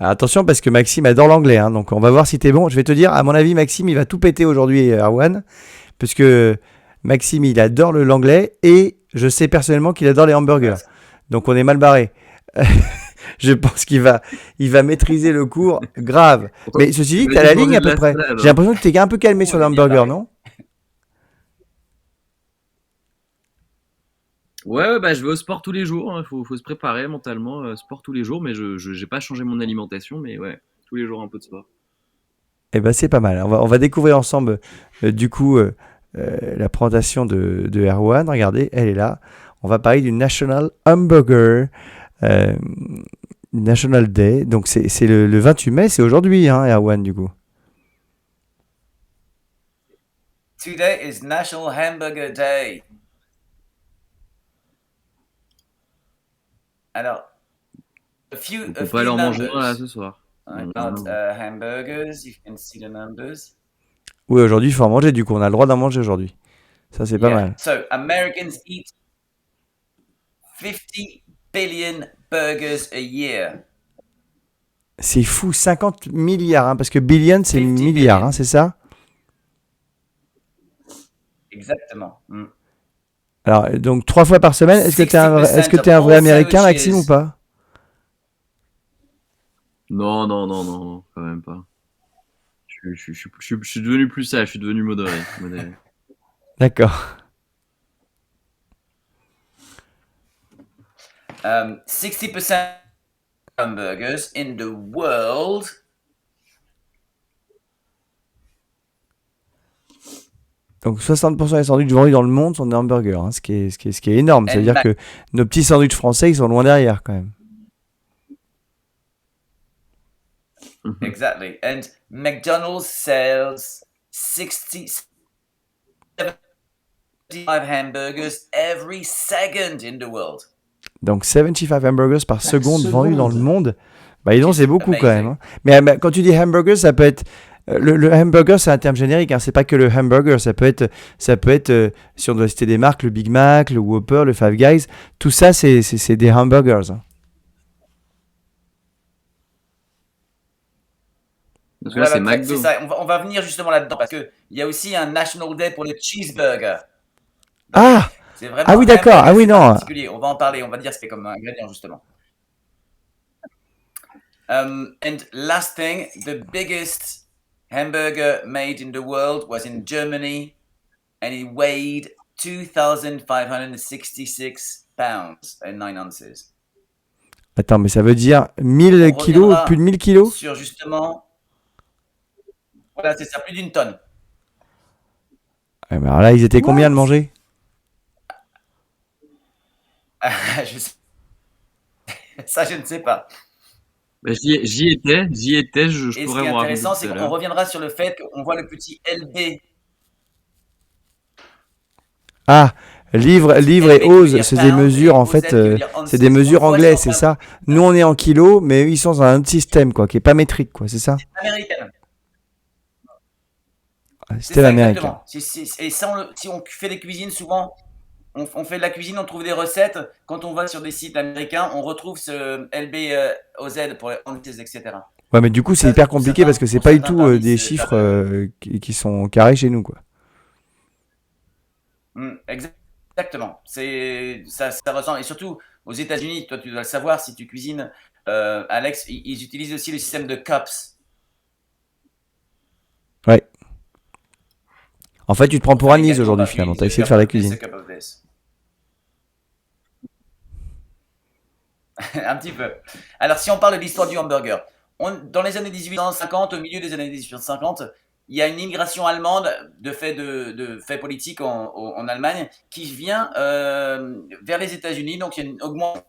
Alors, attention parce que Maxime adore l'anglais, hein, donc on va voir si t'es bon. Je vais te dire, à mon avis, Maxime, il va tout péter aujourd'hui, Erwan, puisque Maxime, il adore l'anglais et je sais personnellement qu'il adore les hamburgers. Donc on est mal barré. Je pense qu'il va maîtriser le cours grave. Mais ceci dit, Tu t'as vas la juste ligne manger à de peu la près. salade. J'ai l'impression que t'es un peu calmé sur les hamburgers, non? Ouais, bah je vais au sport tous les jours. Il faut se préparer mentalement. Sport tous les jours, mais je j'ai pas changé mon alimentation, mais ouais, tous les jours un peu de sport. Eh ben c'est pas mal. On va découvrir ensemble, du coup, la présentation de Erwan. Regardez, elle est là. On va parler du National Hamburger euh, National Day. Donc c'est le 28 mai, c'est aujourd'hui, hein, Erwan, du coup. Today is National Hamburger Day. Alors, a On peut few pas aller en manger un là numbers ce soir. about hamburgers. You can see the numbers. Oui, aujourd'hui, il faut en manger, du coup. On a le droit d'en manger aujourd'hui. Ça, c'est pas mal. So Americans eat 50 billion burgers a year. C'est fou, 50 milliards, hein, parce que billion, c'est 50 milliard, billion. hein, c'est ça? Exactement. Alors, donc 3 fois par semaine. Est-ce que t'es est un vrai Américain, Maxime, ou pas? Non, non, non, non, non, quand même pas. Je suis devenu plus sage, je suis devenu modéré. D'accord. 60% hamburgers in the world. Donc 60% des sandwichs vendus dans le monde sont des hamburgers, hein, ce qui est énorme. Ça veut dire que nos petits sandwichs français, ils sont loin derrière quand même. Exactly. And McDonald's sells 75 hamburgers every second in the world. Donc 75 hamburgers par seconde vendus dans le monde. Bah dis donc, c'est beaucoup quand même, hein. Mais quand tu dis hamburger, ça peut être le hamburger, c'est un terme générique, hein. C'est pas que le hamburger, ça peut être si on doit citer des marques, le Big Mac, le Whopper, le Five Guys, tout ça c'est des hamburgers, hein. Parce que là, c'est c'est McDo. ça. On va venir justement là-dedans parce que il y a aussi un National Day pour le cheeseburger. Ah C'est vraiment Ah oui, d'accord. hamburger, Ah oui, c'est non. particulier. On va en parler. On va dire ce c'est comme un ingrédient justement. And last thing, the biggest hamburger made in the world was in Germany, and it weighed 2,566 pounds and 9 ounces. Attends, mais ça veut dire 1000 On kilos, reviendra plus de 1000 kilos? sur justement, voilà, c'est ça, plus d'une tonne. Ah, mais alors là, ils étaient combien de manger? Je sais- Ça, je ne sais pas. Bah, j'y étais, je Et ce qui pourrais est vous raconter intéressant, tout c'est à qu'on l'heure. reviendra sur le fait qu'on voit le petit LB. Ah, livre et LB qui veut ose, dire c'est des pound, mesures et en OZ fait, qui veut dire ounces. c'est des mesures On le voit anglaises, sur c'est ça. Nous on est en kilos, mais eux ils sont dans un autre système quoi, qui est pas métrique quoi, c'est ça? américaine. C'est Système ça, américain. exactement. Et ça, si on fait des cuisines, souvent, on fait de la cuisine, on trouve des recettes. Quand on va sur des sites américains, on retrouve ce LB OZ pour les ounces, etc. Ouais, mais du coup c'est Ça, hyper pour compliqué certains- parce que c'est pour pas du certains tout parmi des ce chiffres fameux- qui sont carrés chez nous quoi. Exactement. Ça ressemble. Et surtout, aux États-Unis, toi, tu dois le savoir si tu cuisines, Alex, ils utilisent aussi le système de cups. Ouais. En fait, tu te prends pour Enfin, les Anise gâteaux, aujourd'hui bah, finalement. use T'as a essayé de cup faire la of this, cuisine. a cup of this. Un petit peu. Alors, si on parle de l'histoire du hamburger, dans les années 1850, au milieu des années 1850, il y a une immigration allemande de fait politique en Allemagne qui vient vers les États-Unis. Donc, il y a une augmentation.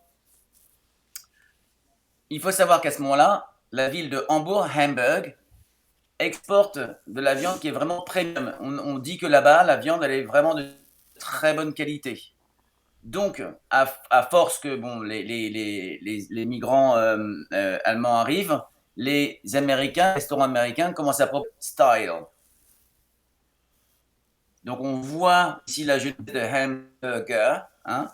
Il faut savoir qu'à ce moment-là, la ville de Hamburg exporte de la viande qui est vraiment premium. On dit que là-bas, la viande, elle est vraiment de très bonne qualité. Donc, à force que bon, les migrants allemands arrivent, les restaurants américains commencent à proposer style. Donc, on voit ici la jeunesse de hamburger. Hein.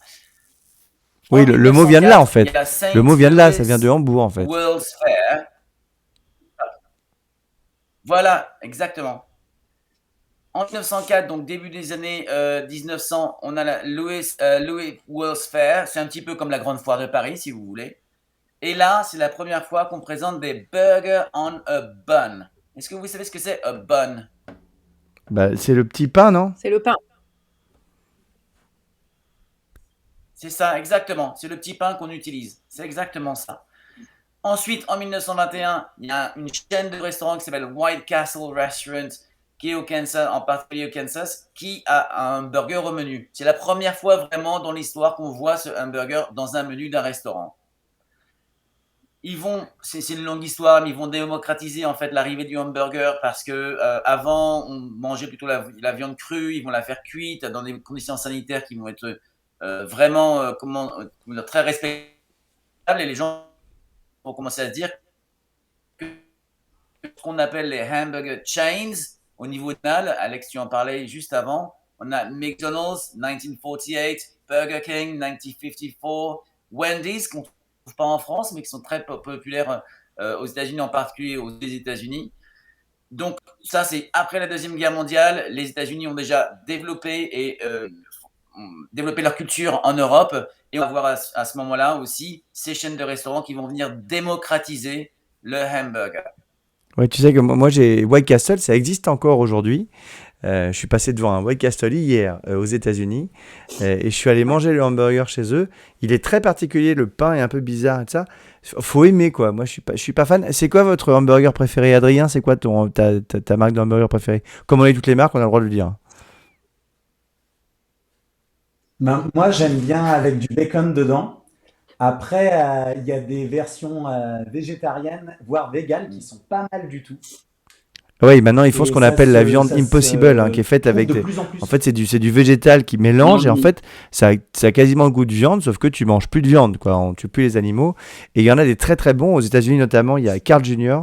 Oui, En le mot vient de là en 1904, il y fait. a Saint Le mot vient de là, ça Louis vient de Hambourg en fait. World's Fair. Voilà, exactement. En 1904, donc début des années 1900, on a la Louis World's Fair. C'est un petit peu comme la Grande Foire de Paris, si vous voulez. Et là, c'est la première fois qu'on présente des burgers on a bun. Est-ce que vous savez ce que c'est, a bun? Bah, c'est le petit pain, non? C'est le pain. C'est ça, exactement. C'est le petit pain qu'on utilise. C'est exactement ça. Ensuite, en 1921, il y a une chaîne de restaurants qui s'appelle White Castle Restaurant, qui est au Kansas, en particulier au Kansas, qui a un burger au menu. C'est la première fois vraiment dans l'histoire qu'on voit ce hamburger dans un menu d'un restaurant. C'est une longue histoire, mais ils vont démocratiser en fait l'arrivée du hamburger parce que avant on mangeait plutôt la viande crue, ils vont la faire cuite dans des conditions sanitaires qui vont être vraiment très respectables et les gens vont commencer à se dire que ce qu'on appelle les hamburger chains au niveau national, Alex tu en parlais juste avant, on a McDonald's 1948, Burger King 1954, Wendy's qu'on trouve pas en France mais qui sont très populaires aux États-Unis, en particulier aux États-Unis. Donc ça c'est après la Deuxième Guerre mondiale, les États-Unis ont déjà développé leur culture en Europe et on va voir à ce moment-là aussi ces chaînes de restaurants qui vont venir démocratiser le hamburger. Ouais, tu sais que moi, j'ai White Castle, ça existe encore aujourd'hui. Je suis passé devant un White Castle hier aux États-Unis et je suis allé manger le hamburger chez eux. Il est très particulier, le pain est un peu bizarre et tout ça. Faut aimer quoi. Moi, je suis pas fan. C'est quoi votre hamburger préféré, Adrien? C'est quoi ta marque de hamburger préférée? Comme on a toutes les marques, on a le droit de le dire. Ben, moi, j'aime bien avec du bacon dedans. Après, il y a des versions végétariennes, voire véganes, qui sont pas mal du tout. Oui, maintenant ils font ce Et qu'on appelle la viande ça impossible, hein, se qui est faite trouve avec de des. plus en En plus. fait, c'est du végétal qui mélange et en fait, ça a quasiment le goût de viande, sauf que tu manges plus de viande, quoi. On tue plus les animaux. Et il y en a des très très bons aux États-Unis notamment. Il y a Carl Jr.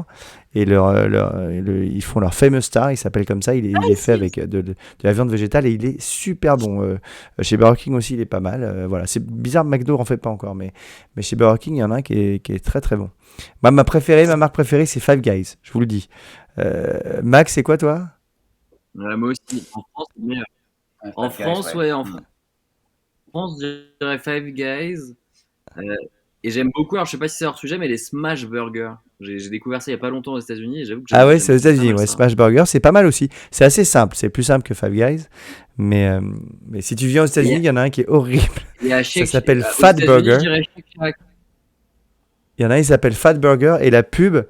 et ils font leur Famous Star. Il s'appelle comme ça. Il est fait avec de la viande végétale et il est super bon. Chez Burger King aussi, il est pas mal. Voilà, c'est bizarre, McDo en fait pas encore, mais chez Burger King, il y en a un qui est très très bon. Moi, ma marque préférée, c'est Five Guys. Je vous le dis. Max, c'est quoi toi? Moi aussi, en France, mais en Five Guys, France, ouais, en France, je dirais Five Guys. Euh, et j'aime beaucoup, alors je sais pas si c'est hors sujet, mais les Smash Burgers. J'ai découvert ça il y a pas longtemps aux États-Unis et j'avoue que Ah ouais, c'est aux j'aime pas États-Unis, mal ouais, ça. Smash Burger, c'est pas mal aussi. C'est assez simple, c'est plus simple que Five Guys. Mais si tu viens aux États-Unis, il y en a un qui est horrible. Et à Ça Shake, s'appelle aux Fat États-Unis, Burger. je dirais Shake Shack. Il y en a un qui s'appelle Fat Burger et la pub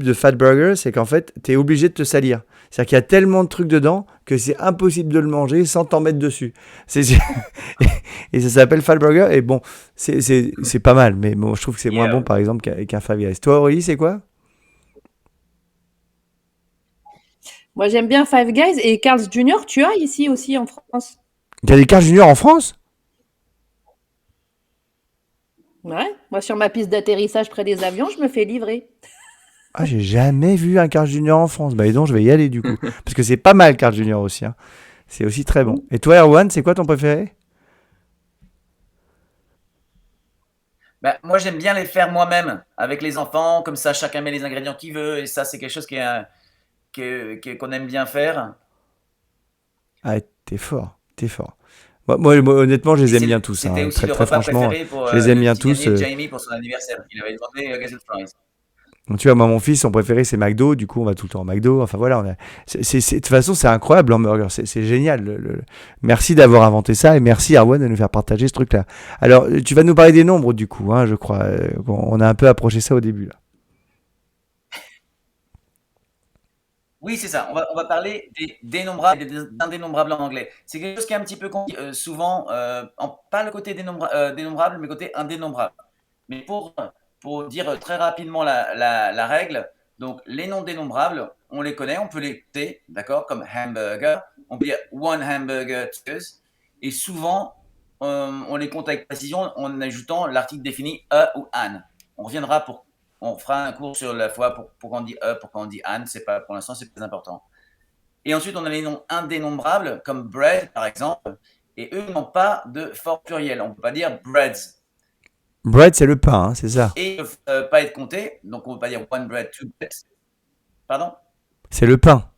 de Fat Burger, c'est qu'en fait, t'es obligé de te salir. C'est-à-dire qu'il y a tellement de trucs dedans que c'est impossible de le manger sans t'en mettre dessus. Et ça s'appelle Fat Burger et bon, c'est pas mal, mais bon, je trouve que c'est moins bon par exemple qu'un Five Guys. Toi, Aurélie, c'est quoi? Moi, j'aime bien Five Guys et Carl's Jr. Tu as ici aussi en France. Il y a des Carl Junior en France? Ouais. Moi, sur ma piste d'atterrissage près des avions, je me fais livrer. Ah, j'ai jamais vu un Carl Junior en France. Bah, et donc, je vais y aller du coup. Parce que c'est pas mal, Carl Junior aussi, hein. C'est aussi très bon. Et toi, Erwan, c'est quoi ton préféré? Ben, moi, j'aime bien les faire moi-même avec les enfants, comme ça, chacun met les ingrédients qu'il veut, et ça, c'est quelque chose qu'on aime bien faire. Ah, t'es fort, t'es fort. Moi, honnêtement, je les Et aime bien tous, c'était hein. aussi Très, le très repas franchement, préféré pour je les aime le bien petit tous. dernier de Jamie pour son anniversaire. Il avait demandé Gazelle Fries. Donc, tu vois, moi, mon fils, son préféré, c'est McDo. Du coup, on va tout le temps au McDo. Enfin, voilà. De toute façon, c'est incroyable, l'hamburger. C'est génial. Merci d'avoir inventé ça et merci, Arwan, de nous faire partager ce truc-là. Alors, tu vas nous parler des nombres, du coup, hein, je crois. On a un peu approché ça au début, là. Oui, c'est ça. On va parler des dénombrables et des indénombrables en anglais. C'est quelque chose qui est un petit peu compliqué, souvent, pas le côté dénombrable, mais le côté indénombrable. Mais pour dire très rapidement la règle, donc les non dénombrables, on les connaît, on peut les compter, d'accord, comme hamburger, on peut dire one hamburger, et souvent, on les compte avec précision en ajoutant l'article défini a ou an. On fera un cours sur la fois pourquoi on dit pourquoi on dit an, c'est pas, pour l'instant, c'est pas important. Et ensuite, on a les noms indénombrables, comme bread, par exemple, et eux n'ont pas de forme plurielle. On ne peut pas dire breads. Bread, c'est le pain, hein, c'est ça. Et ils ne peuvent pas être comptés, donc on ne peut pas dire one bread, two breads. Pardon? C'est le pain.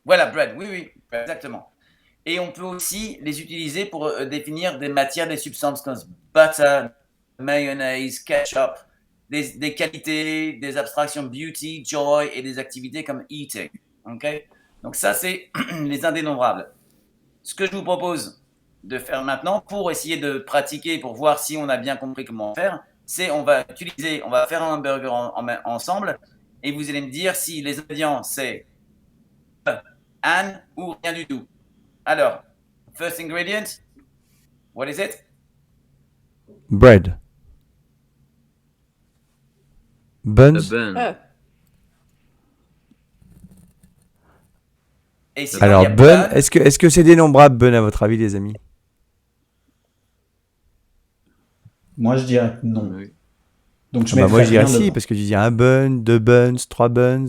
Voilà, bread, oui, oui, exactement. Et on peut aussi les utiliser pour définir des matières, des substances comme butter, mayonnaise, ketchup, des qualités, des abstractions beauty, joy et des activités comme eating. Ok? Donc ça, c'est les indénombrables. Ce que je vous propose de faire maintenant pour essayer de pratiquer, pour voir si on a bien compris comment faire, c'est on va faire un hamburger ensemble et vous allez me dire si les ingrédients c'est Anne ou rien du tout. Alors, first ingredient, what is it? Bread. A Buns. bun. Et sinon, Alors, il y a bun, bun. est-ce que c'est dénombrable, bun, à votre avis, les amis? Moi, je dirais non. Oui. Donc, je Ah bah, mettrais moi, je dirais rien si, devant. parce que tu dis un bun, 2 buns, 3 buns.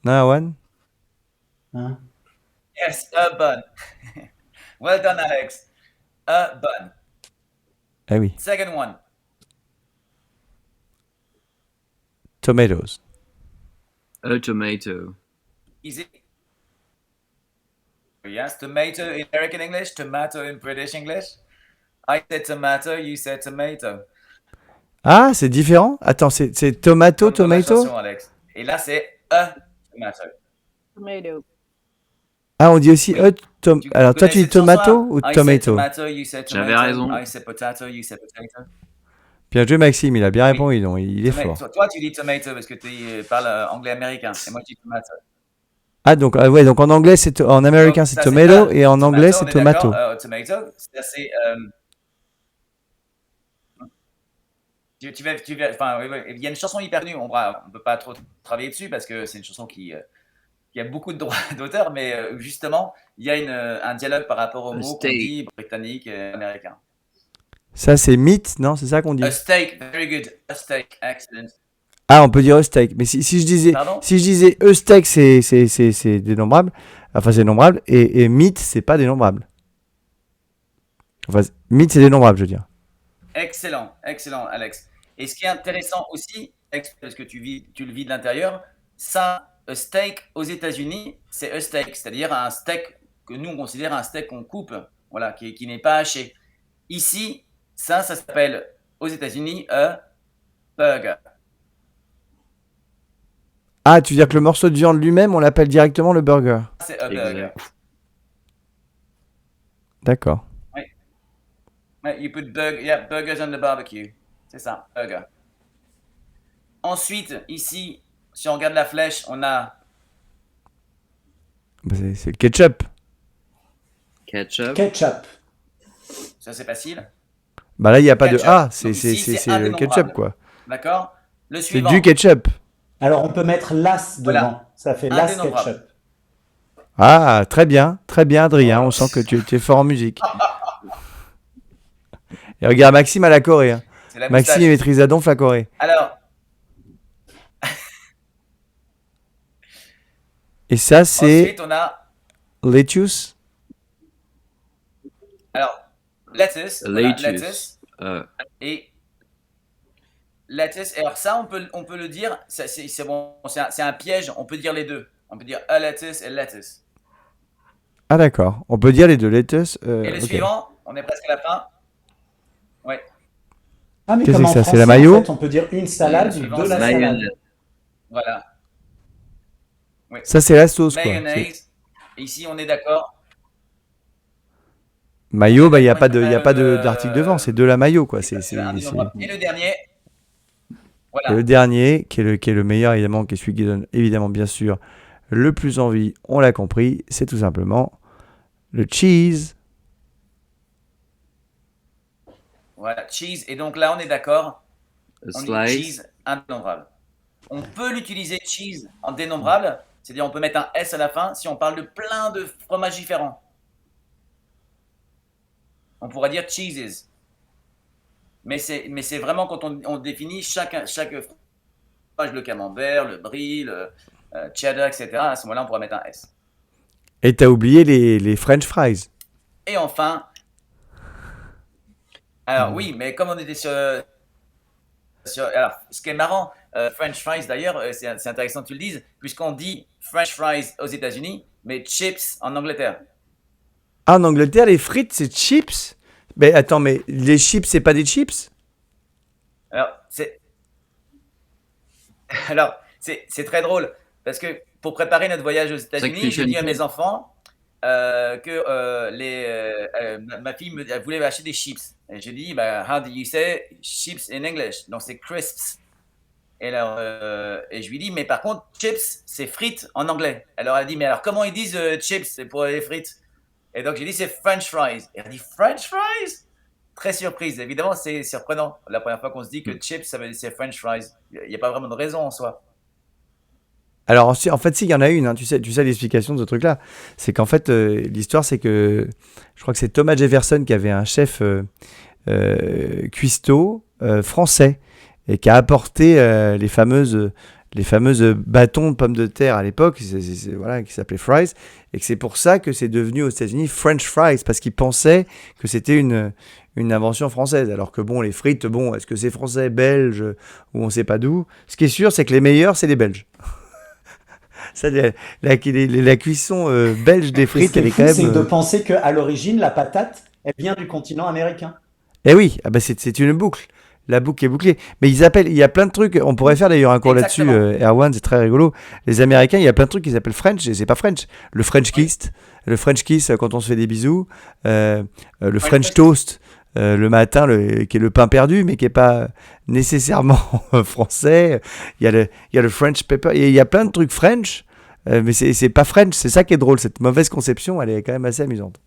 Non, Erwan? Hein? Yes, a bun. Well done, Alex. A bun. Ah oui. Second one. Tomatoes. A tomato. Easy. Yes, tomato in American English, tomato in British English. I said tomato, you said tomato. Ah, c'est différent? Attends, c'est tomato, Bonne tomato? prononciation, Alex. Et là, c'est a tomato. Tomato. Ah, on dit aussi Oui. Alors, toi, connais tu dis cette chanson, tomato ou I said tomato? tomato, you said tomato. J'avais raison. I said potato, you said potato. Bien joué, Maxime, il a bien Oui. répondu, donc il est fort. Toi, tu dis tomato parce que tu parles anglais américain. Et moi, je dis tomato. Ah, donc, ouais, donc en anglais, en américain, Donc, c'est ça, tomato, A. et en anglais, c'est on est tomato. d'accord, tomato, ça c'est. Enfin, oui, il y a une chanson hyper connue, on ne peut pas trop travailler dessus parce que c'est une chanson qui a beaucoup de droits d'auteur, mais justement, il y a un dialogue par rapport aux A mots qu'on steak. dit britannique et américain. Ça, c'est meat, non? C'est ça qu'on dit? A steak, very good. A steak, excellent. Ah, on peut dire a steak. Mais si je disais, Pardon? si je disais a steak, c'est dénombrable. Enfin, c'est dénombrable. Et meat, c'est pas dénombrable. Enfin, meat, c'est dénombrable, je veux dire. Excellent, excellent, Alex. Et ce qui est intéressant aussi, parce que tu le vis de l'intérieur, ça, a steak aux États-Unis, c'est a steak, c'est-à-dire un steak que nous on considère un steak qu'on coupe, voilà, qui n'est pas haché. Ici, ça s'appelle aux États-Unis a burger. Ah, tu veux dire que le morceau de viande lui-même, on l'appelle directement le burger. C'est a burger. Exact. D'accord. Ouais, you put burgers on the barbecue. C'est ça, burger. Ensuite, ici, si on regarde la flèche, on a Bah, c'est le ketchup. Ketchup. Ketchup. ça c'est facile, Bah là, il n'y a pas de Ketchup. A. Donc C'est ici, c'est le indénombrable. ketchup, quoi. d'accord? Le C'est suivant. du ketchup. Alors, on peut mettre l'as Voilà. devant. Ça fait l'as Indénombrable. ketchup. Ah, très bien, Adrien. On sent que tu es fort en musique. Et regarde, Maxime à la Corée. Hein. C'est la Maxime moustache. il maîtrise à donf la Corée. Alors, Et ça, c'est ensuite, on a lettuce. alors, lettuce. Voilà, Lettuce. lettuce. Euh, Et lettuce. Et alors ça, on peut le dire, c'est bon, c'est un piège, on peut dire les deux. On peut dire a lettuce et lettuce. Ah d'accord. On peut dire les deux lettuce. Et le ok. suivant, on est presque à la fin. Ouais. Ah, mais Qu'est-ce comme que en c'est ça, c'est français, la mayo en fait, on peut dire une salade le ou suivant, de la c'est salade. mayonnaise. Voilà. Ça c'est la sauce quoi. C'est- Mayonnaise. Et ici, on est d'accord. Mayo, bah il y a pas d'article devant. C'est de la mayo quoi. C'est indénombrable. Et le dernier. Et Voilà. le dernier, qui est le meilleur évidemment, qui est celui qui donne évidemment bien sûr le plus envie. On l'a compris. C'est tout simplement le cheese. Voilà, cheese. Et donc là, on est d'accord. A On dit slice. cheese indénombrable. On peut l'utiliser cheese en dénombrable, c'est-à-dire on peut mettre un S à la fin si on parle de plein de fromages différents. On pourrait dire cheeses. Mais c'est vraiment quand on définit chaque fromage, le camembert, le brie, le cheddar, etc. À ce moment-là, on pourrait mettre un S. Et t'as oublié les French fries. Et enfin, alors oui, mais comme on était sur Alors, ce qui est marrant, French fries d'ailleurs, c'est intéressant que tu le dises, puisqu'on dit French fries aux États-Unis, mais chips en Angleterre. Ah, en Angleterre, les frites, c'est chips? Mais attends, mais les chips, c'est pas des chips? Alors, c'est c'est très drôle parce que pour préparer notre voyage aux États-Unis, j'ai dit à mes enfants que ma fille elle voulait acheter des chips. Et j'ai dit, bah, how do you say chips in English? Donc c'est crisps. Et je lui dis, mais par contre, chips, c'est frites en anglais. Alors elle a dit, mais alors comment ils disent chips pour les frites? Et donc j'ai dit, c'est French fries. Et elle a dit, French fries? Très surprise. Évidemment, c'est surprenant. La première fois qu'on se dit que chips, ça veut dire c'est French fries. Il n'y a pas vraiment de raison en soi. Alors, en fait, si, il y en a une, hein, tu sais l'explication de ce truc-là. C'est qu'en fait, l'histoire, c'est que je crois que c'est Thomas Jefferson qui avait un chef cuistot français et qui a apporté les fameuses bâtons de pommes de terre à l'époque, voilà, qui s'appelaient fries, et que c'est pour ça que c'est devenu aux États-Unis French fries, parce qu'ils pensaient que c'était une invention française. Alors que bon, les frites, bon, est-ce que c'est français, belge, ou on sait pas d'où? Ce qui est sûr, c'est que les meilleurs, c'est les Belges. Ça, la cuisson belge des Et ce frites, qui est elle est fou, quand c'est même. de penser qu'à l'origine, la patate, elle vient du continent américain. Eh oui, ah bah c'est une boucle. La boucle est bouclée. Mais ils appellent, il y a plein de trucs. On pourrait faire d'ailleurs un cours là-dessus, Exactement. Erwan, c'est très rigolo. Les Américains, il y a plein de trucs qu'ils appellent French et c'est pas French. Le French Oui. kiss, le French kiss quand on se fait des bisous, le French French toast le matin, qui est le pain perdu, mais qui est pas nécessairement français. Il y a le French pepper. Il y a plein de trucs French, mais c'est pas French. C'est ça qui est drôle. Cette mauvaise conception, elle est quand même assez amusante.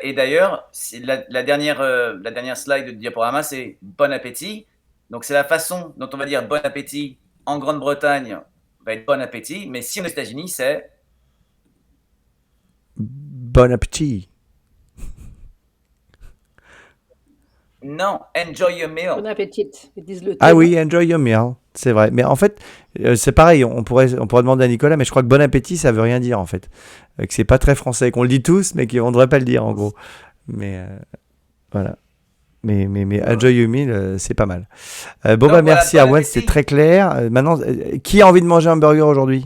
Et d'ailleurs, la dernière slide du diaporama, c'est bon appétit. Donc c'est la façon dont on va dire bon appétit en Grande-Bretagne, va être bon appétit, mais si aux États-Unis, c'est Bon appétit. non, enjoy your Bon meal. appétit. Ils disent le Ah thème. oui, enjoy your meal, c'est vrai. Mais en fait, c'est pareil, on pourrait demander à Nicolas, mais je crois que bon appétit, ça veut rien dire en fait. Que c'est pas très français, qu'on le dit tous, mais qu'on ne devrait pas le dire en gros. Mais voilà. Mais enjoy your meal, c'est pas mal. Bon bah Donc voilà, merci bon Arwen, c'était appétit. très clair. Maintenant, qui a envie de manger un burger aujourd'hui?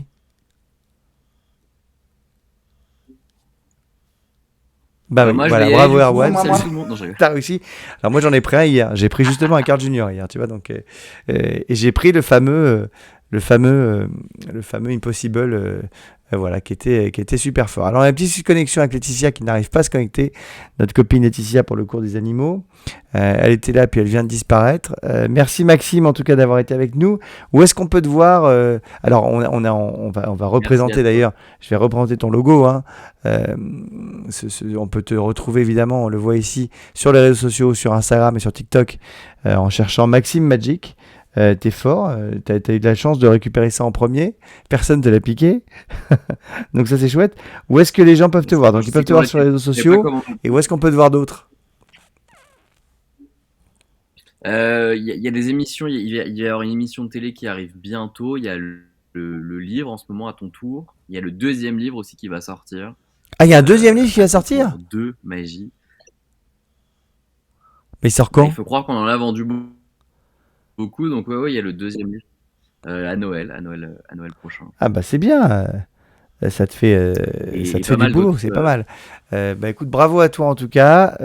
Bah oui, Moi, je vais voilà, y aller bravo du coup. Erwan, Moi, Salut moi. tout le monde. Non, je rigole. t'as réussi. Alors moi j'en ai pris un hier. J'ai pris justement un Carl Junior hier, tu vois. Donc et j'ai pris le fameux Impossible, voilà, qui était super fort. Alors la petite connexion avec Laetitia qui n'arrive pas à se connecter. Notre copine Laetitia pour le cours des animaux. Elle était là puis elle vient de disparaître. Merci Maxime en tout cas d'avoir été avec nous. Où est-ce qu'on peut te voir Alors on va représenter toi. d'ailleurs. Je vais représenter ton logo. Hein. On peut te retrouver évidemment, on le voit ici sur les réseaux sociaux, sur Instagram et sur TikTok en cherchant Maxime Magic. T'es fort, t'as eu de la chance de récupérer ça en premier, personne te l'a piqué, donc ça c'est chouette. Où est-ce que les gens peuvent te voir? Donc ils peuvent te voir sur les réseaux Je sais pas sociaux, comment. et où est-ce qu'on peut te voir d'autres? Il y a des émissions, il va y avoir une émission de télé qui arrive bientôt. Il y a le livre en ce moment à ton tour. Il y a le deuxième livre aussi qui va sortir. Ah, il y a un deuxième livre qui va À ton sortir? tour 2, Magie. Mais il sort Bah, quand? il faut croire qu'on en a vendu beaucoup, donc ouais, il y a le deuxième livre à Noël prochain. Ah bah c'est bien, ça te fait, ça Et te fait pas du mal boulot, d'autres. c'est pas mal. Bah écoute, bravo à toi en tout cas.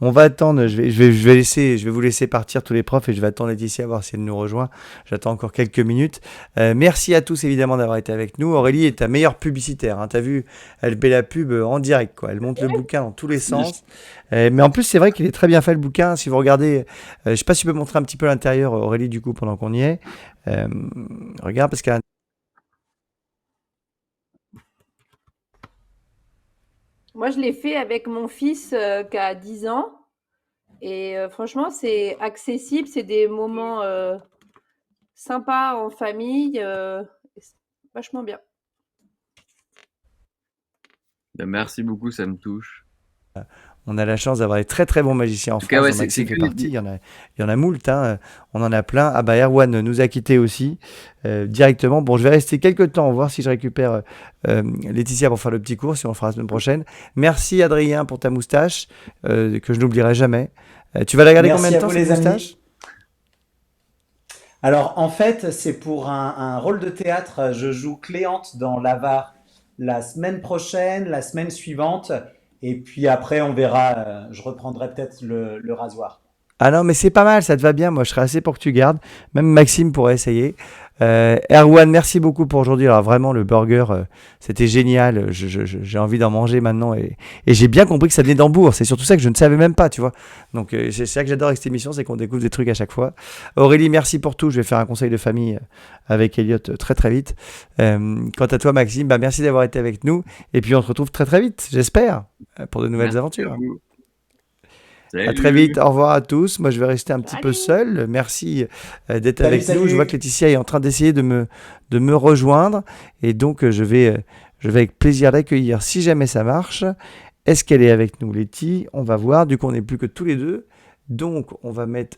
On va attendre, je vais vous laisser partir tous les profs et je vais attendre Laetitia à voir si elle nous rejoint. J'attends encore quelques minutes. Merci à tous évidemment d'avoir été avec nous. Aurélie est ta meilleure publicitaire. Hein. T'as vu, elle fait la pub en direct, quoi. Elle monte le bouquin dans tous les sens. Mais en plus, c'est vrai qu'il est très bien fait le bouquin. Si vous regardez, je sais pas si tu peux montrer un petit peu l'intérieur, Aurélie, du coup, pendant qu'on y est. Regarde, parce qu'à Moi, je l'ai fait avec mon fils qui a 10 ans. Et franchement, c'est accessible. C'est des moments sympas en famille. C'est vachement bien. Bah, merci beaucoup, ça me touche. On a la chance d'avoir des très très bons magiciens en tout cas, France, ouais, dont c'est Maxime fait que partie. Il y en a moult, hein. On en a plein. Ah bah Erwan nous a quittés aussi directement. Bon, je vais rester quelques temps, voir si je récupère Laetitia pour faire le petit cours, si on le fera la semaine prochaine. Merci Adrien pour ta moustache, que je n'oublierai jamais. Tu vas la garder combien Merci de à temps vous, cette les amis. moustache? Alors, en fait, c'est pour un rôle de théâtre. Je joue Cléante dans l'Avare la semaine prochaine, la semaine suivante. Et puis après, on verra. Je reprendrai peut-être le rasoir. Ah non, mais c'est pas mal, ça te va bien. Moi, je serais assez pour que tu gardes. Même Maxime pourrait essayer. Erwan, merci beaucoup pour aujourd'hui. Alors vraiment, le burger, c'était génial. J'ai envie d'en manger maintenant. Et j'ai bien compris que ça venait d'Hambourg. C'est surtout ça que je ne savais même pas, tu vois. Donc, c'est ça que j'adore avec cette émission, c'est qu'on découvre des trucs à chaque fois. Aurélie, merci pour tout. Je vais faire un conseil de famille avec Elliot très très vite. Quant à toi, Maxime, bah, merci d'avoir été avec nous. Et puis, on se retrouve très très vite, j'espère, pour de nouvelles merci à aventures. vous. À très vite, Salut. au revoir à tous. Moi, je vais rester un petit peu Salut. seul. Merci d'être Salut, avec nous. Je vois que salut. Laetitia est en train d'essayer de me rejoindre. Et donc, je vais avec plaisir l'accueillir si jamais ça marche. Est-ce qu'elle est avec nous, Letty? On va voir. Du coup, on n'est plus que tous les deux. Donc, on va mettre